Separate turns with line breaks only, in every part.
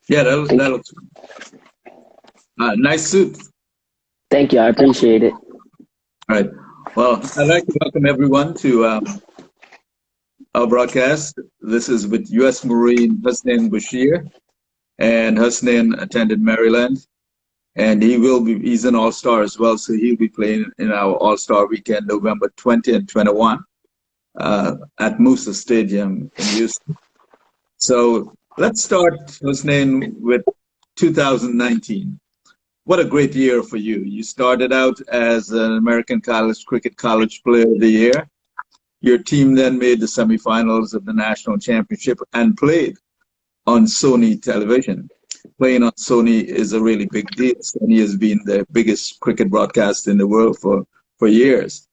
Yeah,
Thank,
that looks nice suit.
thank you. I appreciate it.
All right. Well, I'd like to welcome everyone to our broadcast. This is with U.S. Marine Hussein Bashir, and Hussein attended Maryland, and he's an All-Star as well, so he'll be playing in our All-Star weekend, November 20 and 21, at Musa Stadium in Houston. So let's start, Hussein, with 2019. What a great year for you. You started out as an American College Player of the Year. Your team then made the semifinals of the national championship and played on Sony television. Playing on Sony is a really big deal. Sony has been the biggest cricket broadcast in the world for years.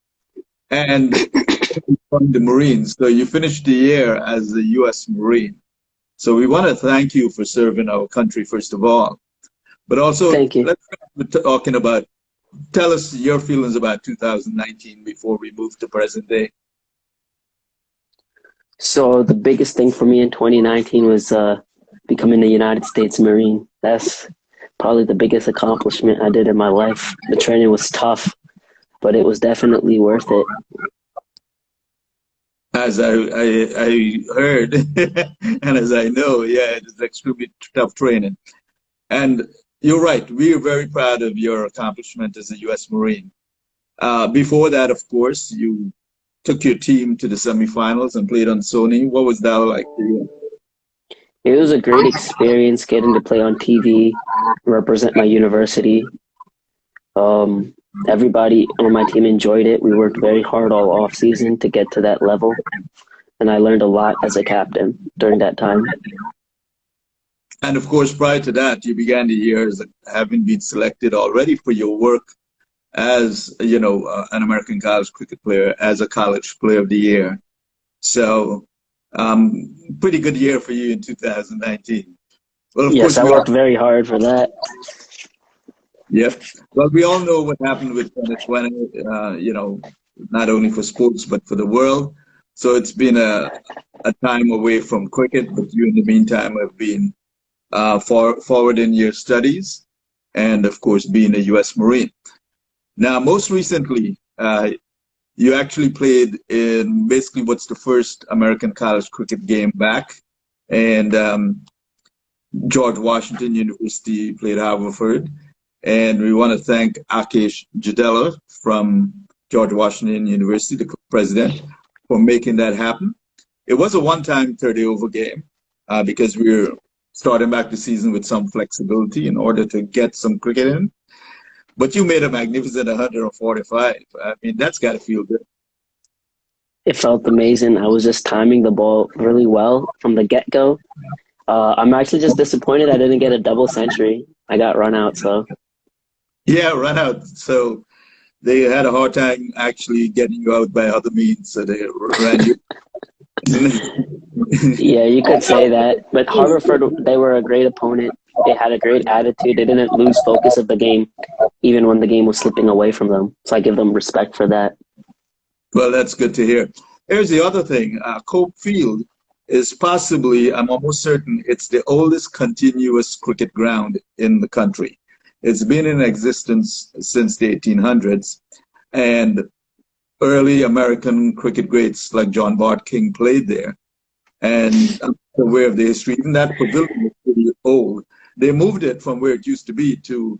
And from the Marines, so you finished the year as a U.S. Marine. So we want to thank you for serving our country, first of all. But also,
Thank you.
let's start talking about, tell us your feelings about 2019 before we move to present day.
So the biggest thing for me in 2019 was becoming a United States Marine. That's probably the biggest accomplishment I did in my life. The training was tough, but it was definitely worth it.
As I heard, and as I know, yeah, it is extremely tough training. And you're right, we are very proud of your accomplishment as a U.S. Marine. Before that, of course, you took your team to the semifinals and played on Sony. What was that like for you?
It was a great experience getting to play on TV, represent my university. Everybody on my team enjoyed it. We worked very hard all off season to get to that level, and I learned a lot as a captain during that time.
And of course, prior to that, you began the year as having been selected already for your work as, an American college cricket player, as a college player of the year. So, pretty good year for you in 2019. Well, of
Yes,
course,
I worked very hard for that.
yep. Well, we all know what happened with 2020, not only for sports, but for the world. So it's been a time away from cricket, but you in the meantime have been forward in your studies and, of course, being a U.S. Marine. Now, most recently, you actually played in basically what's the first American college cricket game back. And George Washington University played Haverford. And we want to thank Akesh Jadella from George Washington University, the president, for making that happen. It was a one-time 30-over game because we were starting back the season with some flexibility in order to get some cricket in. But you made a magnificent 145. I mean, that's got to feel good.
It felt amazing. I was just timing the ball really well from the get-go. I'm actually just disappointed I didn't get a double century. I got run out, so.
Yeah, run out. So they had a hard time actually getting you out by other means. So they ran you.
Yeah, you could say that. But Haverford, they were a great opponent. They had a great attitude. They didn't lose focus of the game, even when the game was slipping away from them. So I give them respect for that.
Well, that's good to hear. Here's the other thing. Cope Field is possibly, I'm almost certain, it's the oldest continuous cricket ground in the country. It's been in existence since the 1800s, and early American cricket greats like John Bart King played there. And I'm aware of the history. Even that pavilion is pretty old. They moved it from where it used to be to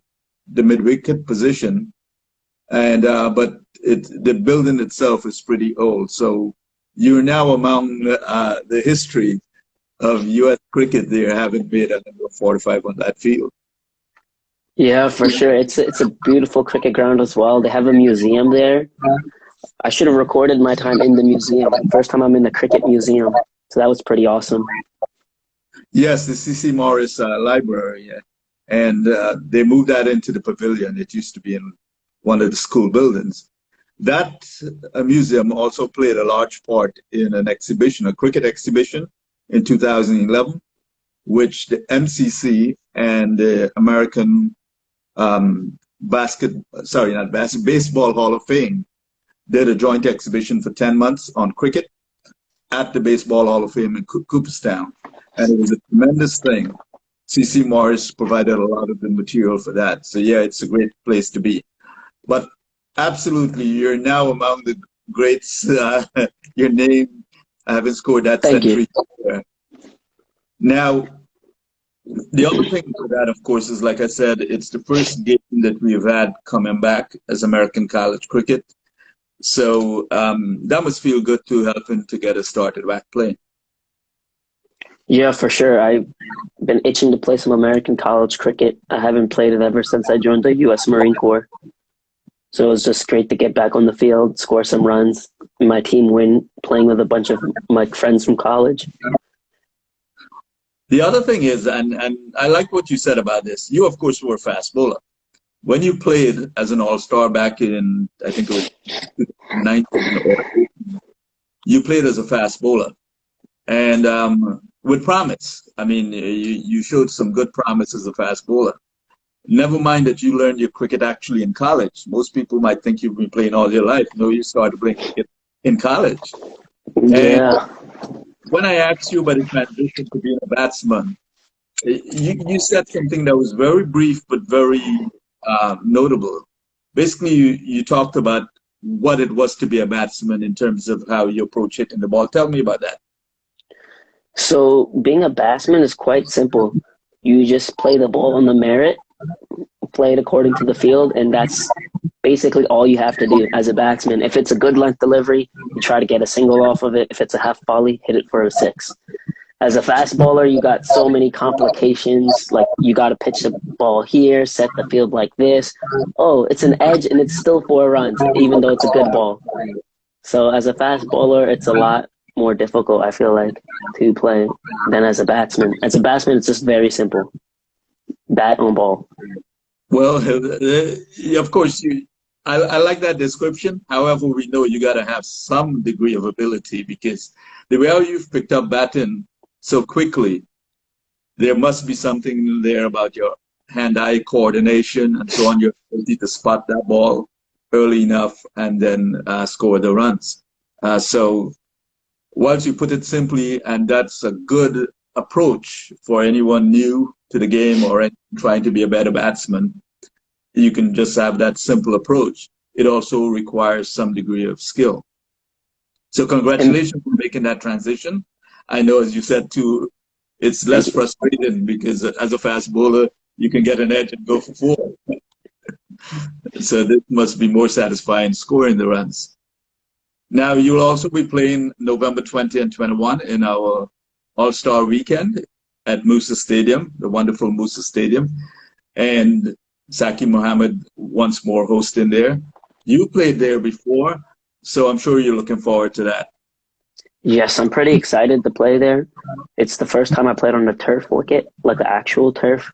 the mid-wicket position, and but the building itself is pretty old. So you're now among the history of U.S. cricket there, having made a number 45 on that field.
Yeah, for sure. It's a beautiful cricket ground as well. They have a museum there. I should have recorded my time in the museum. First time I'm in the cricket museum. So that was pretty awesome.
Yes, the C.C. Morris Library, yeah. And they moved that into the pavilion. It used to be in one of the school buildings. That museum also played a large part in an exhibition, a cricket exhibition in 2011, which the MCC and the American Baseball Hall of Fame did a joint exhibition for 10 months on cricket at the Baseball Hall of Fame in Cooperstown. And it was a tremendous thing. C.C. Morris provided a lot of the material for that. So yeah, it's a great place to be. But absolutely, you're now among the greats. Your name having scored that
Thank
century.
you.
Now, the other thing for that, of course, is like I said, it's the first game that we've had coming back as American college cricket. So that must feel good to helping to get us started back playing.
Yeah, for sure. I've been itching to play some American college cricket. I haven't played it ever since I joined the U.S. Marine Corps. So it was just great to get back on the field, score some runs, my team win, playing with a bunch of my friends from college.
The other thing is, and I like what you said about this, you, of course, were a fast bowler. When you played as an all-star back in, I think it was 2019, you played as a fast bowler. And with promise. I mean, you showed some good promise as a fast bowler. Never mind that you learned your cricket actually in college. Most people might think you've been playing all your life. No, you started playing cricket in college.
Yeah.
And when I asked you about the transition to being a batsman, you said something that was very brief but very notable. Basically, you talked about what it was to be a batsman in terms of how you approach hitting the ball. Tell me about that.
So being a batsman is quite simple. You just play the ball on the merit, play it according to the field, and that's basically all you have to do as a batsman. If it's a good length delivery, you try to get a single off of it. If it's a half volley, hit it for a six. As a fast bowler, you got so many complications. Like you got to pitch the ball here, set the field like this. Oh, it's an edge and it's still 4 runs, even though it's a good ball. So as a fast bowler, it's a lot more difficult, I feel like, to play than as a batsman. As a batsman, it's just very simple. Bat on ball.
Well, of course, I like that description. However, we know you got to have some degree of ability because the way you've picked up batting so quickly, there must be something there about your hand-eye coordination and so on, your ability to spot that ball early enough and then score the runs. So once you put it simply, and that's a good approach for anyone new to the game or trying to be a better batsman, you can just have that simple approach. It also requires some degree of skill. So congratulations for making that transition. I know, as you said too, it's less frustrating because as a fast bowler, you can get an edge and go for 4. So this must be more satisfying scoring the runs. Now, you'll also be playing November 20 and 21 in our All-Star Weekend at Musa Stadium, the wonderful Musa Stadium. And Saki Mohammed once more hosting there. You played there before, so I'm sure you're looking forward to that.
Yes, I'm pretty excited to play there. It's the first time I played on a turf wicket, like an actual turf.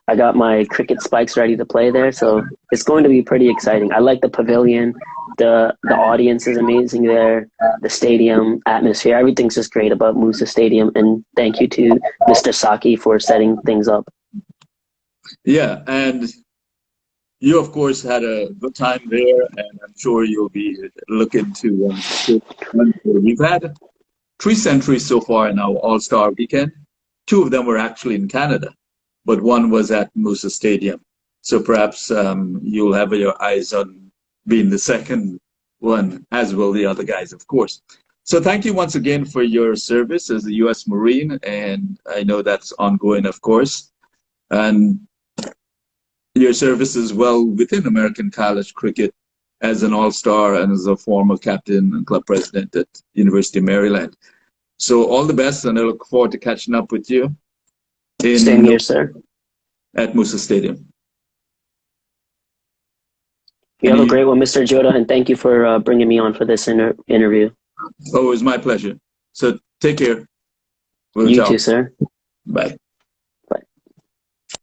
I got my cricket spikes ready to play there, so it's going to be pretty exciting. I like the pavilion. The audience is amazing there. The stadium atmosphere, everything's just great about Musa Stadium. And thank you to Mr. Saki for setting things up.
Yeah, and you, of course, had a good time there, and I'm sure you'll be looking to. We've had 3 centuries so far in our All-Star Weekend. 2 of them were actually in Canada, but 1 was at Musa Stadium. So perhaps you'll have your eyes on being the second one, as will the other guys, of course. So thank you once again for your service as a U.S. Marine, and I know that's ongoing, of course, and your service as well within American college cricket as an all-star and as a former captain and club president at University of Maryland. So all the best, and I look forward to catching up with you.
Same here, sir.
At Musa Stadium.
You have a great one, Mr. Jota, and thank you for bringing me on for this interview.
Oh, it was my pleasure. So take care.
You too, sir.
Bye.